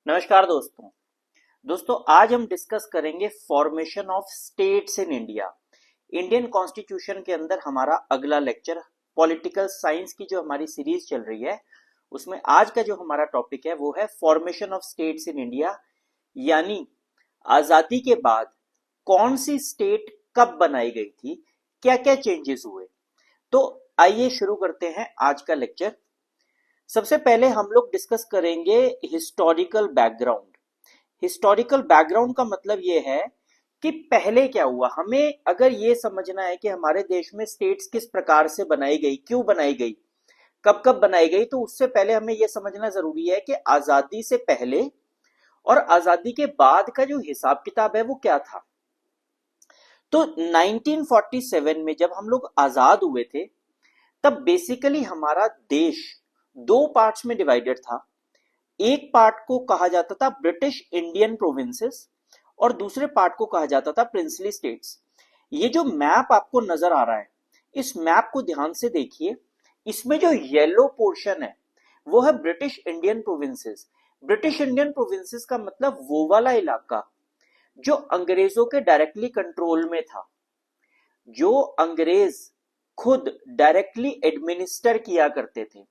नमस्कार दोस्तों आज हम डिस्कस करेंगे formation of states in India. Indian constitution के अंदर हमारा अगला लेक्चर पॉलिटिकल साइंस की जो हमारी सीरीज चल रही है उसमें आज का जो हमारा टॉपिक है वो है formation of states in India, यानी आजादी के बाद कौन सी स्टेट कब बनाई गई थी, क्या क्या चेंजेस हुए। तो आइए शुरू करते हैं आज का लेक्चर। सबसे पहले हम लोग डिस्कस करेंगे हिस्टोरिकल बैकग्राउंड। हिस्टोरिकल बैकग्राउंड का मतलब ये है कि पहले क्या हुआ। हमें अगर ये समझना है कि हमारे देश में स्टेट्स किस प्रकार से बनाई गई, क्यों बनाई गई, कब कब बनाई गई, तो उससे पहले हमें यह समझना जरूरी है कि आजादी से पहले और आजादी के बाद का जो हिसाब किताब है वो क्या था। तो 1947 में जब हम लोग आजाद हुए थे तब बेसिकली हमारा देश दो पार्ट्स में डिवाइडेड था। एक पार्ट को कहा जाता था ब्रिटिश इंडियन प्रोविंसेस और दूसरे पार्ट को कहा जाता था प्रिंसली स्टेट्स। ये जो मैप आपको नजर आ रहा है, इस मैप को ध्यान से देखिए। इसमें जो येलो पोर्शन है वो है British Indian provinces. British Indian provinces का मतलब वो वाला इलाका जो अंग्रेजों के डायरेक्टली कंट्रोल में था, जो अंग्रेज खुद डायरेक्टली एडमिनिस्टर किया करते थे।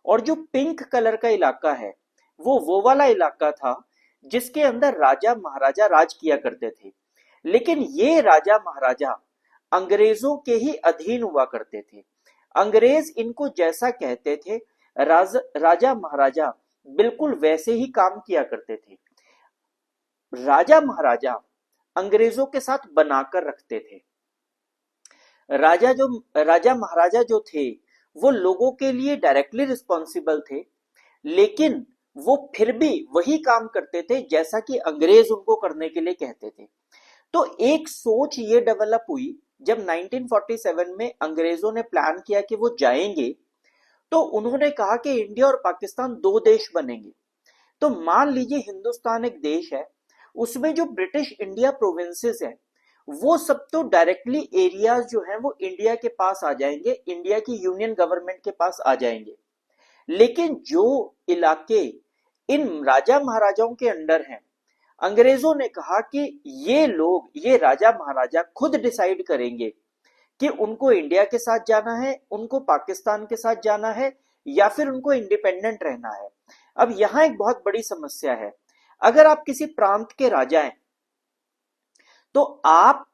और जो पिंक कलर का इलाका है वो वाला इलाका था जिसके अंदर राजा महाराजा राज किया करते थे। लेकिन ये राजा महाराजा अंग्रेजों के ही अधीन हुआ करते थे। अंग्रेज इनको जैसा कहते थे राजा महाराजा बिल्कुल वैसे ही काम किया करते थे। राजा महाराजा अंग्रेजों के साथ बनाकर रखते थे। राजा महाराजा जो थे वो लोगों के लिए डायरेक्टली रिस्पॉन्सिबल थे, लेकिन वो फिर भी वही काम करते थे जैसा कि अंग्रेज उनको करने के लिए कहते थे। तो एक सोच ये डेवलप हुई जब 1947 में अंग्रेजों ने प्लान किया कि वो जाएंगे, तो उन्होंने कहा कि इंडिया और पाकिस्तान दो देश बनेंगे। तो मान लीजिए हिंदुस्तान एक देश है, उसमें जो ब्रिटिश इंडिया प्रोविंसेस है वो सब तो डायरेक्टली एरियाज जो है वो इंडिया के पास आ जाएंगे, इंडिया की यूनियन गवर्नमेंट के पास आ जाएंगे। लेकिन जो इलाके इन राजा महाराजाओं के अंडर हैं, अंग्रेजों ने कहा कि ये लोग, ये राजा महाराजा खुद डिसाइड करेंगे कि उनको इंडिया के साथ जाना है, उनको पाकिस्तान के साथ जाना है, या फिर उनको इंडिपेंडेंट रहना है। अब यहां एक बहुत बड़ी समस्या है। अगर आप किसी प्रांत के राजा हैं तो आप,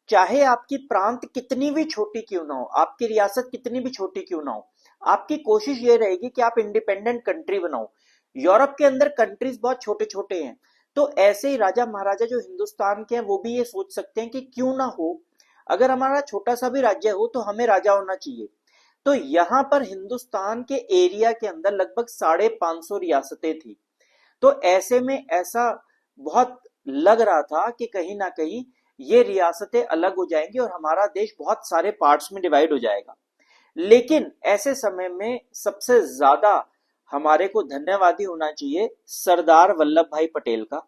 चाहे आपकी प्रांत कितनी भी छोटी क्यों ना हो, आपकी रियासत कितनी भी छोटी क्यों ना हो, आपकी कोशिश ये रहेगी कि आप इंडिपेंडेंट कंट्री बनाओ। यूरोप के अंदर कंट्रीज बहुत छोटे छोटे हैं, तो ऐसे ही राजा महाराजा जो हिंदुस्तान के हैं वो भी ये सोच सकते हैं कि क्यों ना हो, अगर हमारा छोटा सा भी राज्य हो तो हमें राजा होना चाहिए। तो यहां पर हिंदुस्तान के एरिया के अंदर लगभग 550 रियासतें थी। तो ऐसे में ऐसा बहुत लग रहा था कि कहीं ना कहीं ये रियासतें अलग हो जाएंगी और हमारा देश बहुत सारे पार्ट्स में डिवाइड हो जाएगा। लेकिन ऐसे समय में सबसे ज्यादा हमारे को धन्यवादी होना चाहिए सरदार वल्लभ भाई पटेल का,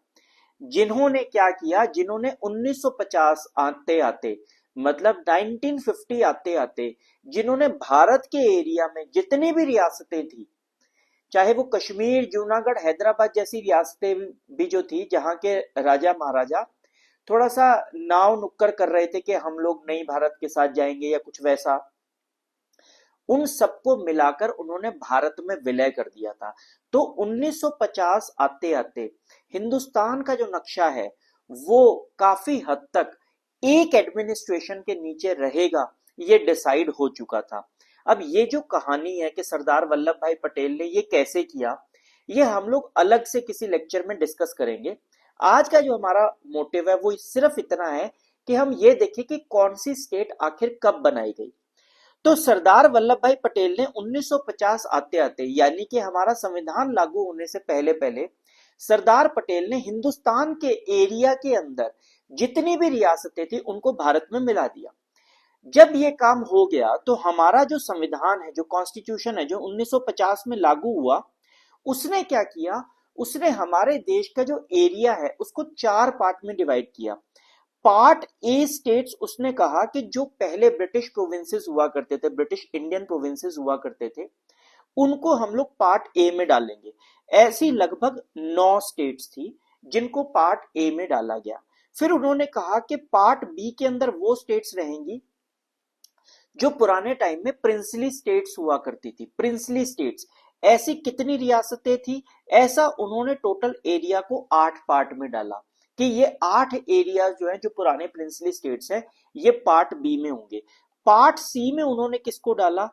जिन्होंने क्या किया, जिन्होंने 1950 आते आते, मतलब 1950 आते आते, जिन्होंने भारत के एरिया में जितनी भी रियासतें थी, चाहे वो कश्मीर, जूनागढ़, हैदराबाद जैसी रियासतें भी जो थी, जहां के राजा महाराजा थोड़ा सा नाव नुक्कड़ कर रहे थे कि हम लोग नई भारत के साथ जाएंगे या कुछ वैसा, उन सबको मिलाकर उन्होंने भारत में विलय कर दिया था। तो 1950 आते आते हिंदुस्तान का जो नक्शा है वो काफी हद तक एक एडमिनिस्ट्रेशन के नीचे रहेगा, ये डिसाइड हो चुका था। अब ये जो कहानी है कि सरदार वल्लभ भाई पटेल ने ये कैसे किया, ये हम लोग अलग से किसी लेक्चर में डिस्कस करेंगे। आज का जो हमारा मोटिव है वो सिर्फ इतना है कि हम ये देखें कि कौन सी स्टेट आखिर कब बनाई गई। तो सरदार वल्लभ भाई पटेल ने 1950 आते आते, यानी कि हमारा संविधान लागू होने से पहले पहले, सरदार पटेल ने हिंदुस्तान के एरिया के अंदर जितनी भी रियासतें थी उनको भारत में मिला दिया। जब ये काम हो गया तो हमारा जो संविधान है, जो कॉन्स्टिट्यूशन है, जो 1950 में लागू हुआ, उसने क्या किया, उसने हमारे देश का जो एरिया है उसको चार पार्ट में डिवाइड किया। पार्ट ए स्टेट्स, उसने कहा कि जो पहले ब्रिटिश प्रोविंसेस हुआ करते थे, ब्रिटिश इंडियन प्रोविंसेस हुआ करते थे, उनको हम लोग पार्ट ए में डालेंगे। ऐसी लगभग 9 स्टेट्स थी जिनको पार्ट ए में डाला गया। फिर उन्होंने कहा कि पार्ट बी के अंदर वो स्टेट्स रहेंगी जो पुराने टाइम में प्रिंसली स्टेट्स हुआ करती थी। प्रिंसली स्टेट्स ऐसी कितनी रियासतें थी, ऐसा उन्होंने टोटल एरिया को 8 पार्ट में डाला कि ये 8 एरिया जो है जो पुराने प्रिंसली स्टेट्स है ये पार्ट बी में होंगे। पार्ट सी में उन्होंने किसको डाला,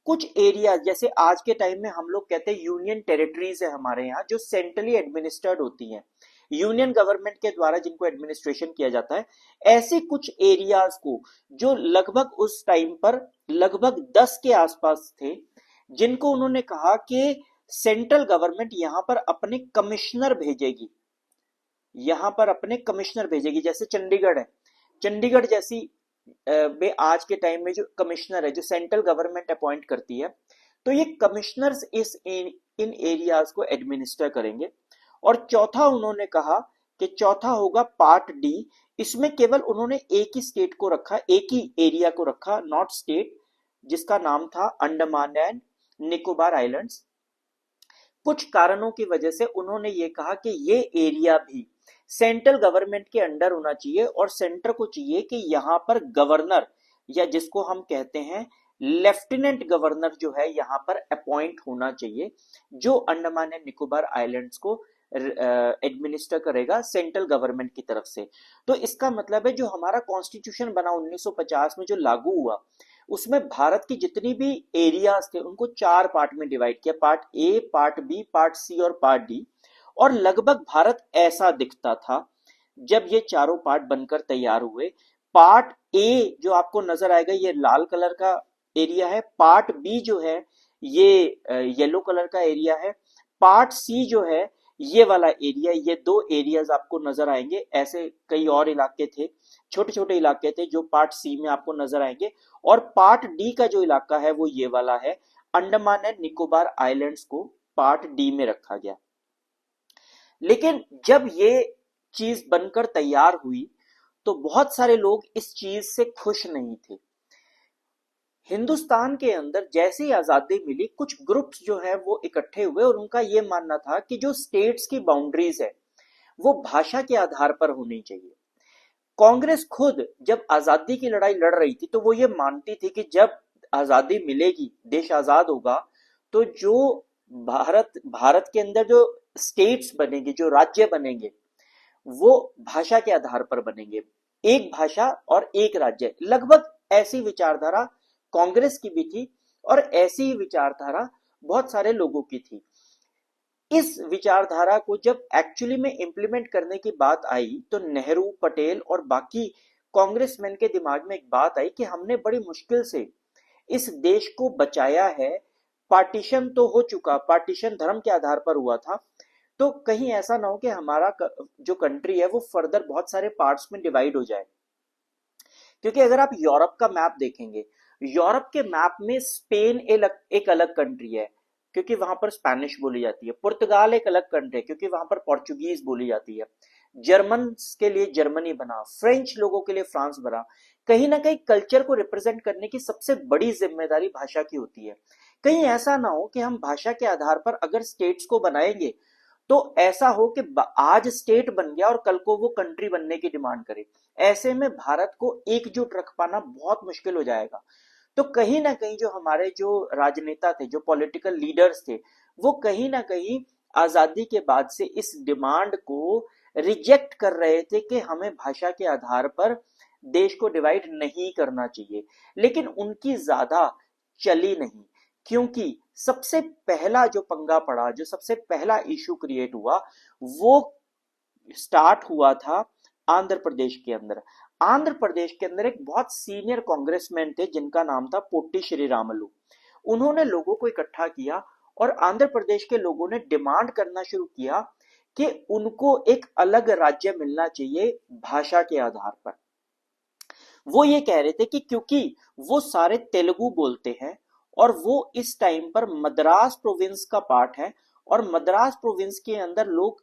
कुछ एरिया जैसे आज के टाइम में हम लोग कहते हैं यूनियन टेरिटरीज है हमारे यहाँ जो सेंट्रली एडमिनिस्टर्ड होती हैं, यूनियन गवर्नमेंट के द्वारा जिनको एडमिनिस्ट्रेशन किया जाता है, ऐसे कुछ एरियाज को जो लगभग उस टाइम पर लगभग 10 के आसपास थे, जिनको उन्होंने कहा कि सेंट्रल गवर्नमेंट यहां पर अपने कमिश्नर भेजेगी, यहां पर अपने कमिश्नर भेजेगी। जैसे चंडीगढ़ है, चंडीगढ़ जैसी में आज के टाइम में जो कमिश्नर है जो सेंट्रल गवर्नमेंट अपॉइंट करती है, तो ये कमिश्नर्स इन एरियाज को एडमिनिस्टर करेंगे। और चौथा उन्होंने कहा कि चौथा होगा पार्ट डी। इसमें केवल उन्होंने एक ही स्टेट को रखा, एक ही एरिया को रखा, नॉट स्टेट, जिसका नाम था अंडमान एंड निकोबार आइलैंड्स। कुछ कारणों की वजह से उन्होंने ये कहा कि ये एरिया भी सेंट्रल गवर्नमेंट के अंडर होना चाहिए और सेंटर को चाहिए कि यहां पर गवर्नर या जिसको हम कहते हैं लेफ्टिनेंट गवर्नर जो है यहां पर अपॉइंट होना चाहिए, जो अंडमान एंड निकोबार आइलैंड्स को एडमिनिस्टर करेगा सेंट्रल गवर्नमेंट की तरफ से। तो इसका मतलब है जो हमारा कॉन्स्टिट्यूशन बना 1950 में जो लागू हुआ, उसमें भारत की जितनी भी एरियाज थे उनको 4 पार्ट में डिवाइड किया, part A, part B, part C और पार्ट डी। और लगभग भारत ऐसा दिखता था जब ये चारों पार्ट बनकर तैयार हुए। पार्ट ए जो आपको नजर आएगा ये लाल कलर का एरिया है, पार्ट बी जो है ये येलो कलर का एरिया है, पार्ट सी जो है ये वाला एरिया, ये 2 एरियाज आपको नजर आएंगे। ऐसे कई और इलाके थे, छोटे छोटे इलाके थे जो पार्ट सी में आपको नजर आएंगे। और पार्ट डी का जो इलाका है वो ये वाला है, अंडमान एंड निकोबार आइलैंड्स को पार्ट डी में रखा गया। लेकिन जब ये चीज बनकर तैयार हुई तो बहुत सारे लोग इस चीज से खुश नहीं थे। हिंदुस्तान के अंदर जैसे ही आजादी मिली कुछ ग्रुप्स जो है वो इकट्ठे हुए और उनका ये मानना था कि जो स्टेट्स की बाउंड्रीज है वो भाषा के आधार पर होनी चाहिए। कांग्रेस खुद जब आजादी की लड़ाई लड़ रही थी तो वो ये मानती थी कि जब आजादी मिलेगी, देश आजाद होगा, तो जो भारत के अंदर जो स्टेट्स बनेंगे, जो राज्य बनेंगे, वो भाषा के आधार पर बनेंगे, एक भाषा और एक राज्य। लगभग ऐसी विचारधारा कांग्रेस की भी थी और ऐसी ही विचारधारा बहुत सारे लोगों की थी। इस विचारधारा को जब एक्चुअली में इंप्लीमेंट करने की बात आई तो नेहरू, पटेल और बाकी कांग्रेसमैन के दिमाग में एक बात आई कि हमने बड़ी मुश्किल से इस देश को बचाया है, पार्टीशन तो हो चुका, पार्टीशन धर्म के आधार पर हुआ था, तो कहीं ऐसा ना हो कि हमारा जो कंट्री है वो फर्दर बहुत सारे पार्ट्स में डिवाइड हो जाए। क्योंकि अगर आप यूरोप का मैप देखेंगे, यूरोप के मैप में स्पेन एक अलग कंट्री है क्योंकि वहां पर स्पेनिश बोली जाती है, पुर्तगाल एक अलग कंट्री है क्योंकि वहां पर पोर्चुगीज बोली जाती है, जर्मन के लिए जर्मनी बना, फ्रेंच लोगों के लिए फ्रांस बना। कहीं ना कहीं कल्चर को रिप्रेजेंट करने की सबसे बड़ी जिम्मेदारी भाषा की होती है। कहीं ऐसा ना हो कि हम भाषा के आधार पर अगर स्टेट्स को बनाएंगे तो ऐसा हो कि आज स्टेट बन गया और कल को वो कंट्री बनने की डिमांड करे। ऐसे में भारत को एकजुट रख पाना बहुत मुश्किल हो जाएगा। तो कहीं ना कहीं जो हमारे जो राजनेता थे, जो पॉलिटिकल लीडर्स थे, वो कहीं ना कहीं आजादी के बाद से इस डिमांड को रिजेक्ट कर रहे थे कि हमें भाषा के आधार पर देश को डिवाइड नहीं करना चाहिए। लेकिन उनकी ज्यादा चली नहीं, क्योंकि सबसे पहला जो पंगा पड़ा, जो सबसे पहला इशू क्रिएट हुआ, वो स्टार्ट हुआ था आंध्र प्रदेश के अंदर। आंध्र प्रदेश के अंदर एक बहुत सीनियर कांग्रेसमैन थे जिनका नाम था पोट्टी श्रीरामुलु। उन्होंने लोगों को इकट्ठा किया और आंध्र प्रदेश के लोगों ने डिमांड करना शुरू किया कि उनको एक अलग राज्य मिलना चाहिए भाषा के आधार पर। वो ये कह रहे थे कि क्योंकि वो सारे तेलुगु बोलते हैं और वो इस टाइम पर मद्रास प्रोविंस का पार्ट है और मद्रास प्रोविंस के अंदर लोग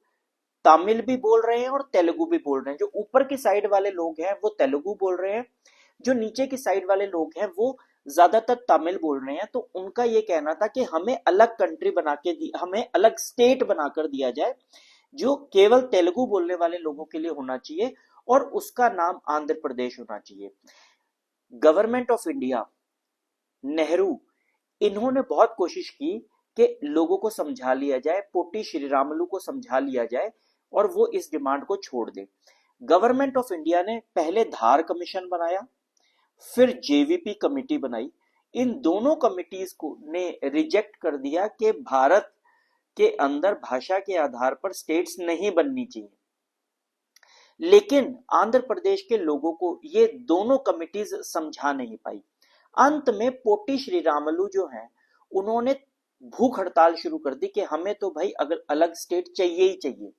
तमिल भी बोल रहे हैं और तेलुगु भी बोल रहे हैं। जो ऊपर की साइड वाले लोग हैं वो तेलुगु बोल रहे हैं, जो नीचे की साइड वाले लोग हैं वो ज्यादातर तमिल बोल रहे हैं, तो उनका ये कहना था कि हमें अलग कंट्री बना के हमें अलग स्टेट बनाकर दिया जाए जो केवल तेलुगु बोलने वाले लोगों के लिए होना चाहिए और उसका नाम आंध्र प्रदेश होना चाहिए। गवर्नमेंट ऑफ इंडिया, नेहरू, इन्होंने बहुत कोशिश की कि लोगों को समझा लिया जाए, पोटी श्रीरामुलु को समझा लिया जाए और वो इस डिमांड को छोड़ दे। गवर्नमेंट ऑफ इंडिया ने पहले धार कमीशन बनाया, फिर जेवीपी कमेटी बनाई। इन दोनों कमिटीज को ने रिजेक्ट कर दिया कि भारत के अंदर भाषा के आधार पर स्टेट्स नहीं बननी चाहिए। लेकिन आंध्र प्रदेश के लोगों को ये दोनों कमिटीज समझा नहीं पाई। अंत में पोटी श्रीरामुलु जो हैं, उन्होंने भूख हड़ताल शुरू कर दी कि हमें तो भाई अगर अलग स्टेट चाहिए ही चाहिए।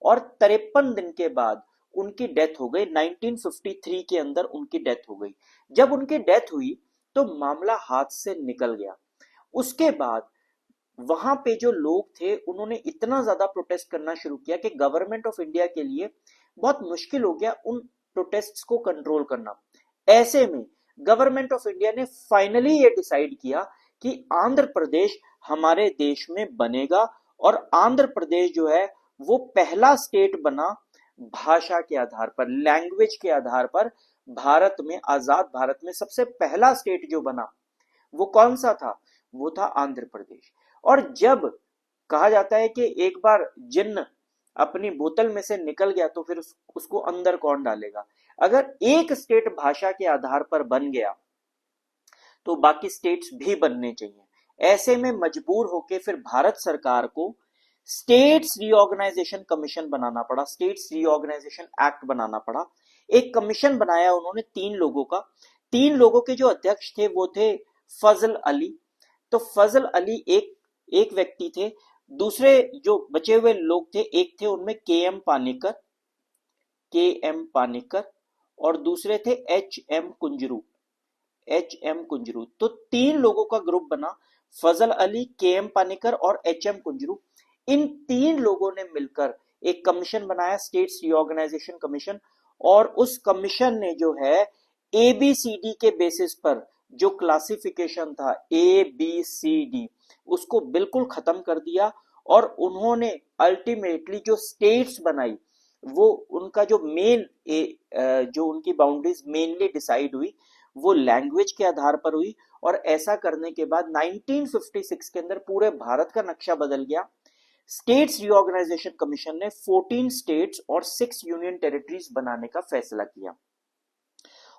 और 53 दिन के बाद उनकी डेथ हो गई। 1953 के अंदर उनकी डेथ हो गई। जब उनकी डेथ हुई तो मामला हाथ से निकल गया। उसके बाद वहां पे जो लोग थे उन्होंने इतना ज्यादा प्रोटेस्ट करना शुरू किया कि गवर्नमेंट ऑफ इंडिया के लिए बहुत मुश्किल हो गया उन प्रोटेस्ट्स को कंट्रोल करना। ऐसे में गवर्नमेंट ऑफ इंडिया ने फाइनली ये डिसाइड किया कि आंध्र प्रदेश हमारे देश में बनेगा और आंध्र प्रदेश जो है वो पहला स्टेट बना भाषा के आधार पर, लैंग्वेज के आधार पर। भारत में, आजाद भारत में सबसे पहला स्टेट जो बना वो कौन सा था? वो था आंध्र प्रदेश। और जब कहा जाता है कि एक बार जिन्न अपनी बोतल में से निकल गया तो फिर उसको अंदर कौन डालेगा। अगर एक स्टेट भाषा के आधार पर बन गया तो बाकी स्टेट्स भी बनने चाहिए। ऐसे में मजबूर होकर फिर भारत सरकार को स्टेट्स रीऑर्गेनाइजेशन कमीशन बनाना पड़ा, स्टेट्स रीऑर्गेनाइजेशन एक्ट बनाना पड़ा। एक कमीशन बनाया उन्होंने 3 लोगों का। 3 लोगों के जो अध्यक्ष थे वो थे फजल अली। तो फजल अली एक व्यक्ति थे। दूसरे जो बचे हुए लोग थे, एक थे उनमें के एम पानिकर और दूसरे थे एच एम कुंजरू। तो 3 लोगों का ग्रुप बना, फजल अली, के एम पानिकर और एच एम कुंजरू। इन 3 लोगों ने मिलकर एक कमीशन बनाया, स्टेट्स रीऑर्गेनाइजेशन कमीशन। और उस कमीशन ने जो है एबीसीडी के बेसिस पर जो क्लासिफिकेशन था ABCD, उसको बिल्कुल खत्म कर दिया। और उन्होंने अल्टीमेटली जो स्टेट्स बनाई वो उनका जो जो उनकी बाउंड्रीज मेनली डिसाइड हुई वो लैंग्वेज के आधार पर हुई। और ऐसा करने के बाद 1956 के अंदर पूरे भारत का नक्शा बदल गया। स्टेट्स रीऑर्गेनाइजेशन कमीशन ने 14 स्टेट्स और 6 यूनियन टेरिटरीज बनाने का फैसला किया।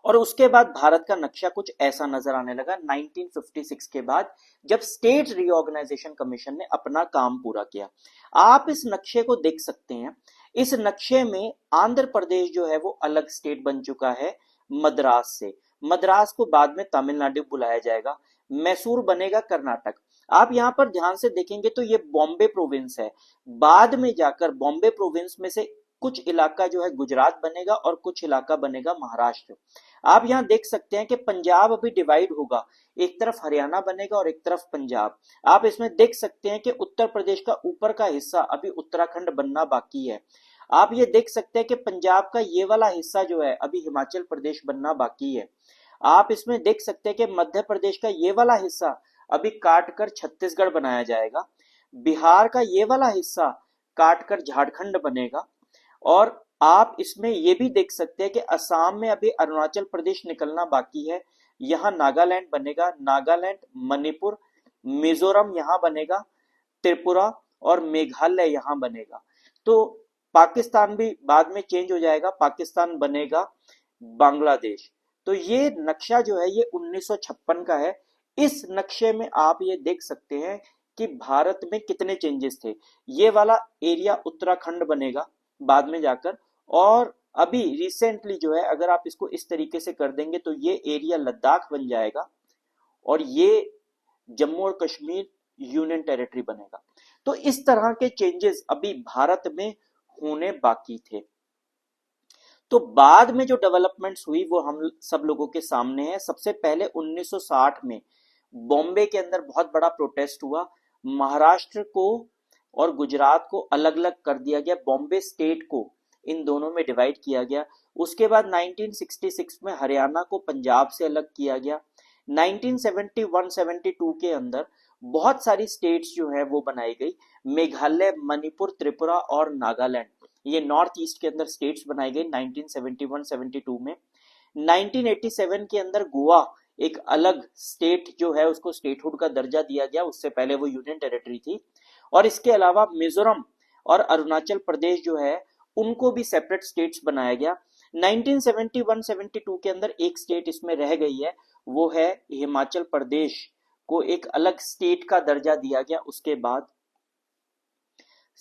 और उसके बाद भारत का नक्शा कुछ ऐसा नजर आने लगा 1956 के बाद, जब स्टेट रीऑर्गेनाइजेशन कमीशन ने अपना काम पूरा किया। आप इस नक्शे को देख सकते हैं। इस नक्शे में आंध्र प्रदेश जो है वो अलग स्टेट बन चुका है मद्रास से। मद्रास को बाद में तमिलनाडु बुलाया जाएगा। मैसूर बनेगा कर्नाटक। आप यहां पर ध्यान से देखेंगे तो ये बॉम्बे प्रोविंस है। बाद में जाकर बॉम्बे प्रोविंस में से कुछ इलाका जो है गुजरात बनेगा और कुछ इलाका बनेगा महाराष्ट्र। आप यहां देख सकते हैं कि पंजाब अभी डिवाइड होगा, एक तरफ हरियाणा बनेगा और एक तरफ पंजाब। आप इसमें देख सकते हैं कि उत्तर प्रदेश का ऊपर का हिस्सा अभी उत्तराखंड बनना बाकी है। आप ये देख सकते हैं कि पंजाब का ये वाला हिस्सा जो है अभी हिमाचल प्रदेश बनना बाकी है। आप इसमें देख सकते हैं कि मध्य प्रदेश का ये वाला हिस्सा अभी काट कर छत्तीसगढ़ बनाया जाएगा। बिहार का ये वाला हिस्सा काट कर झारखंड बनेगा। और आप इसमें यह भी देख सकते हैं कि असम में अभी अरुणाचल प्रदेश निकलना बाकी है। यहां नागालैंड बनेगा, नागालैंड, मणिपुर, मिजोरम यहां बनेगा, त्रिपुरा और मेघालय यहां बनेगा। तो पाकिस्तान भी बाद में चेंज हो जाएगा, पाकिस्तान बनेगा बांग्लादेश। तो ये नक्शा जो है ये 1956 का है। इस नक्शे में आप ये देख सकते हैं कि भारत में कितने चेंजेस थे। ये वाला एरिया उत्तराखंड बनेगा बाद में जाकर, और अभी रिसेंटली जो है अगर आप इसको इस तरीके से कर देंगे तो ये एरिया लद्दाख बन जाएगा और ये जम्मू और कश्मीर यूनियन टेरिटरी बनेगा। तो इस तरह के चेंजेस अभी भारत में होने बाकी थे। तो बाद में जो डेवलपमेंट्स हुई वो हम सब लोगों के सामने है। सबसे पहले 1960 में बॉम्बे के अंदर बहुत बड़ा प्रोटेस्ट हुआ। महाराष्ट्र को और गुजरात को अलग अलग कर दिया गया, बॉम्बे स्टेट को इन दोनों में डिवाइड किया गया। उसके बाद 1966 में हरियाणा को पंजाब से अलग किया गया। 1971-72 के अंदर बहुत सारी स्टेट्स जो है वो बनाई गई। मेघालय, मणिपुर, त्रिपुरा और नागालैंड, ये नॉर्थ ईस्ट के अंदर स्टेट्स बनाई गई 1971-72 में। 1987 के अंदर गोवा एक अलग स्टेट जो है उसको स्टेटहुड का दर्जा दिया गया, उससे पहले वो यूनियन टेरिटरी थी। और इसके अलावा मिजोरम और अरुणाचल प्रदेश जो है उनको भी सेपरेट स्टेट्स बनाया गया। 1971-72 के अंदर एक स्टेट इसमें रह गई है, वो है हिमाचल प्रदेश को एक अलग स्टेट का दर्जा दिया गया। उसके बाद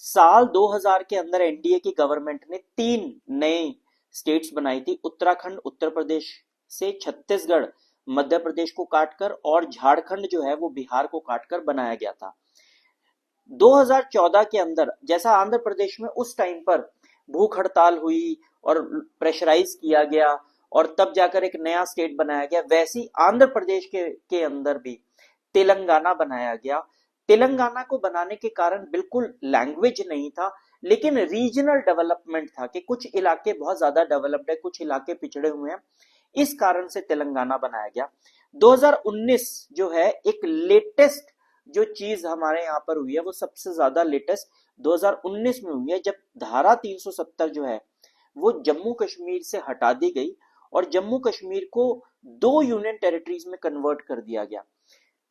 साल 2000 के अंदर एनडीए की गवर्नमेंट ने 3 नए स्टेट्स बनाई थी, उत्तराखंड उत्तर प्रदेश से, छत्तीसगढ़ मध्य प्रदेश को काटकर और झारखंड जो है वो बिहार को काटकर बनाया गया था। 2014 के अंदर जैसा आंध्र प्रदेश में उस टाइम पर भूख हड़ताल हुई और प्रेशराइज किया गया और तब जाकर एक नया स्टेट बनाया गया, वैसी आंध्र प्रदेश के अंदर भी तेलंगाना बनाया गया। तेलंगाना को बनाने के कारण बिल्कुल लैंग्वेज नहीं था, लेकिन रीजनल डेवलपमेंट था कि कुछ इलाके बहुत ज्यादा डेवलप्ड है, कुछ इलाके पिछड़े हुए हैं, इस कारण से तेलंगाना बनाया गया। 2019 जो है एक लेटेस्ट जो चीज हमारे यहाँ पर हुई है वो सबसे ज्यादा लेटेस्ट 2019 में हुई है, जब धारा 370 जो है वो जम्मू कश्मीर से हटा दी गई और जम्मू कश्मीर को 2 यूनियन टेरिटरीज में कन्वर्ट कर दिया गया,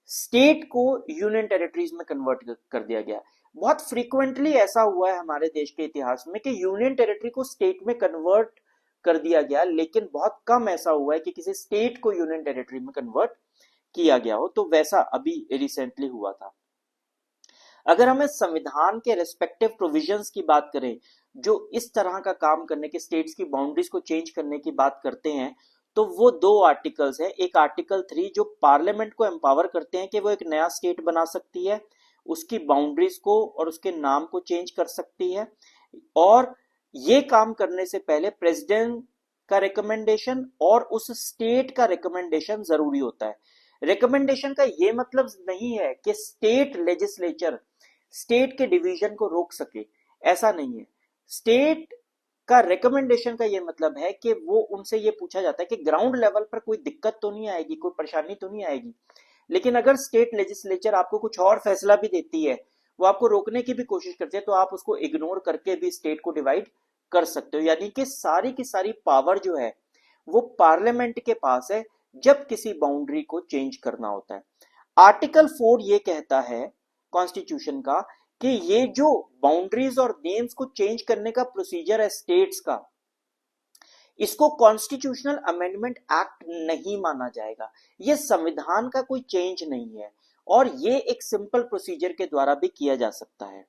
स्टेट को यूनियन टेरिटरीज में कन्वर्ट कर दिया गया। बहुत फ्रीक्वेंटली ऐसा हुआ है हमारे देश के इतिहास में कि यूनियन टेरिटरी को स्टेट में कन्वर्ट कर दिया गया, लेकिन बहुत कम ऐसा हुआ है कि किसी स्टेट को यूनियन टेरिटरी में कन्वर्ट किया गया हो, तो वैसा अभी रिसेंटली हुआ था। अगर हमें संविधान के रेस्पेक्टिव प्रोविजंस की बात करें जो इस तरह का काम करने के, स्टेट्स की बाउंड्रीज को चेंज करने की बात करते हैं, तो वो 2 आर्टिकल्स है। एक आर्टिकल 3 जो पार्लियामेंट को एम्पावर करते हैं कि वो एक नया स्टेट बना सकती है, उसकी बाउंड्रीज को और उसके नाम को चेंज कर सकती है, और ये काम करने से पहले प्रेसिडेंट का रिकमेंडेशन और उस स्टेट का रिकमेंडेशन जरूरी होता है। रिकमेंडेशन का ये मतलब नहीं है कि स्टेट लेजिस्लेचर स्टेट के डिवीजन को रोक सके, ऐसा नहीं है। स्टेट का रिकमेंडेशन का ये मतलब है कि वो उनसे ये पूछा जाता है कि ग्राउंड लेवल पर कोई दिक्कत तो नहीं आएगी, कोई परेशानी तो नहीं आएगी। लेकिन अगर स्टेट लेजिस्लेचर आपको कुछ और फैसला भी देती है, वो आपको रोकने की भी कोशिश करती है, तो आप उसको इग्नोर करके भी स्टेट को डिवाइड कर सकते हो। यानी कि सारी की सारी पावर जो है वो पार्लियामेंट के पास है जब किसी बाउंड्री को चेंज करना होता है। आर्टिकल 4 ये कहता है कॉन्स्टिट्यूशन का कि ये जो बाउंड्रीज और नेम्स को चेंज करने का प्रोसीजर है स्टेट्स का, इसको कॉन्स्टिट्यूशनल अमेंडमेंट एक्ट नहीं माना जाएगा। ये संविधान का कोई चेंज नहीं है और ये एक सिंपल प्रोसीजर के द्वारा भी किया जा सकता है।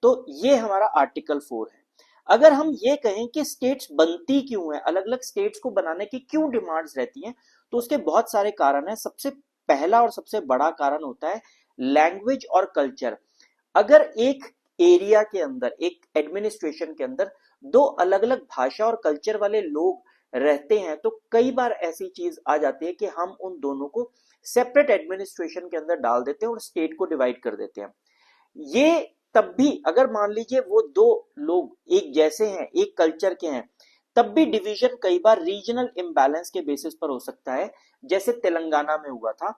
तो ये हमारा आर्टिकल 4 है। अगर हम ये कहें कि स्टेट्स बनती क्यों है, अलग अलग स्टेट्स को बनाने की क्यों डिमांड्स रहती हैं, तो उसके बहुत सारे कारण हैं। सबसे पहला और सबसे बड़ा कारण होता है लैंग्वेज और कल्चर। अगर एक एरिया के अंदर, एक एडमिनिस्ट्रेशन के अंदर 2 अलग अलग भाषा और कल्चर वाले लोग रहते हैं, तो कई बार ऐसी चीज आ जाती है कि हम उन दोनों को सेपरेट एडमिनिस्ट्रेशन के अंदर डाल देते हैं और स्टेट को डिवाइड कर देते हैं। ये तब भी अगर मान लीजिए वो 2 लोग एक जैसे हैं, एक कल्चर के हैं, तब भी डिवीजन कई बार रीजनल इम्बैलेंस के बेसिस पर हो सकता है, जैसे तेलंगाना में हुआ था।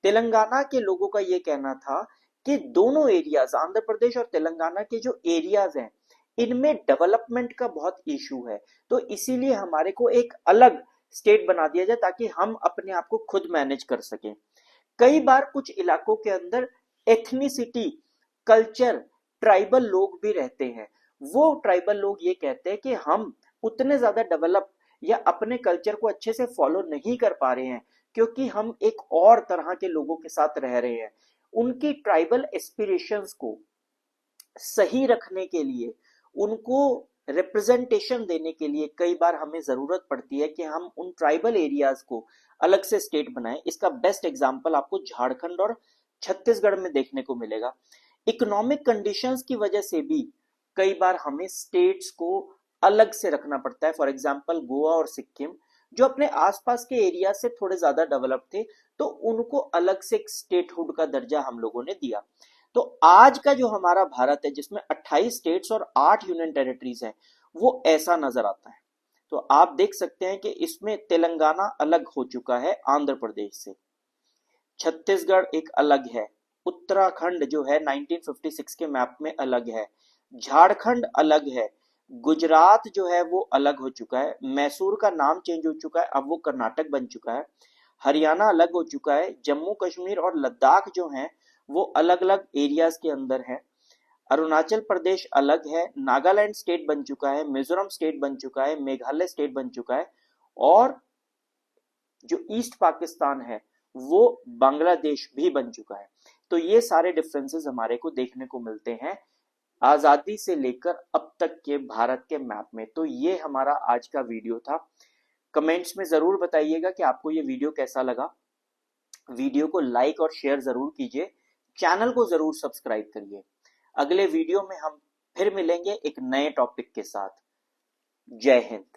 तेलंगाना के लोगों का यह कहना था कि दोनों एरियाज, आंध्र प्रदेश और तेलंगाना के जो एरियाज हैं, इनमें डेवलपमेंट का बहुत इशू है, तो इसीलिए हमारे को एक अलग स्टेट बना दिया जाए ताकि हम अपने आप को खुद मैनेज कर सकें। कई बार कुछ इलाकों के अंदर एथनिसिटी, कल्चर, ट्राइबल लोग भी रहते हैं। वो ट्राइबल लोग ये कहते हैं कि हम उतने ज्यादा डेवलप या अपने कल्चर को अच्छे से फॉलो नहीं कर पा रहे हैं क्योंकि हम एक और तरह के लोगों के साथ रह रहे हैं। उनकी ट्राइबल एस्पिरेशंस को सही रखने के लिए, उनको रिप्रेजेंटेशन देने के लिए कई बार हमें जरूरत पड़ती है कि हम उन ट्राइबल एरियाज को अलग से स्टेट बनाएं। इसका बेस्ट एग्जांपल आपको झारखंड और छत्तीसगढ़ में देखने को मिलेगा। इकोनॉमिक कंडीशंस की वजह से भी कई बार हमें स्टेट्स को अलग से रखना पड़ता है। फॉर एग्जांपल गोवा और सिक्किम जो अपने आसपास के एरिया से थोड़े ज्यादा डेवलप थे, तो उनको अलग से एक स्टेटहुड का दर्जा हम लोगों ने दिया। तो आज का जो हमारा भारत है जिसमें 28 स्टेट्स और 8 यूनियन टेरिटरीज है, वो ऐसा नजर आता है। तो आप देख सकते हैं कि इसमें तेलंगाना अलग हो चुका है आंध्र प्रदेश से। छत्तीसगढ़ एक अलग है, उत्तराखंड जो है 1956 के मैप में अलग है, झारखंड अलग है, गुजरात जो है वो अलग हो चुका है, मैसूर का नाम चेंज हो चुका है, अब वो कर्नाटक बन चुका है, हरियाणा अलग हो चुका है, जम्मू कश्मीर और लद्दाख जो है वो अलग अलग एरियाज के अंदर है, अरुणाचल प्रदेश अलग है, नागालैंड स्टेट बन चुका है, मिजोरम स्टेट बन चुका है, मेघालय स्टेट बन चुका है, और जो ईस्ट पाकिस्तान है वो बांग्लादेश भी बन चुका है। तो ये सारे डिफरेंसेस हमारे को देखने को मिलते हैं आजादी से लेकर अब तक के भारत के मैप में। तो ये हमारा आज का वीडियो था। कमेंट्स में जरूर बताइएगा कि आपको ये वीडियो कैसा लगा। वीडियो को लाइक और शेयर जरूर कीजिए, चैनल को जरूर सब्सक्राइब करिए। अगले वीडियो में हम फिर मिलेंगे एक नए टॉपिक के साथ। जय हिंद।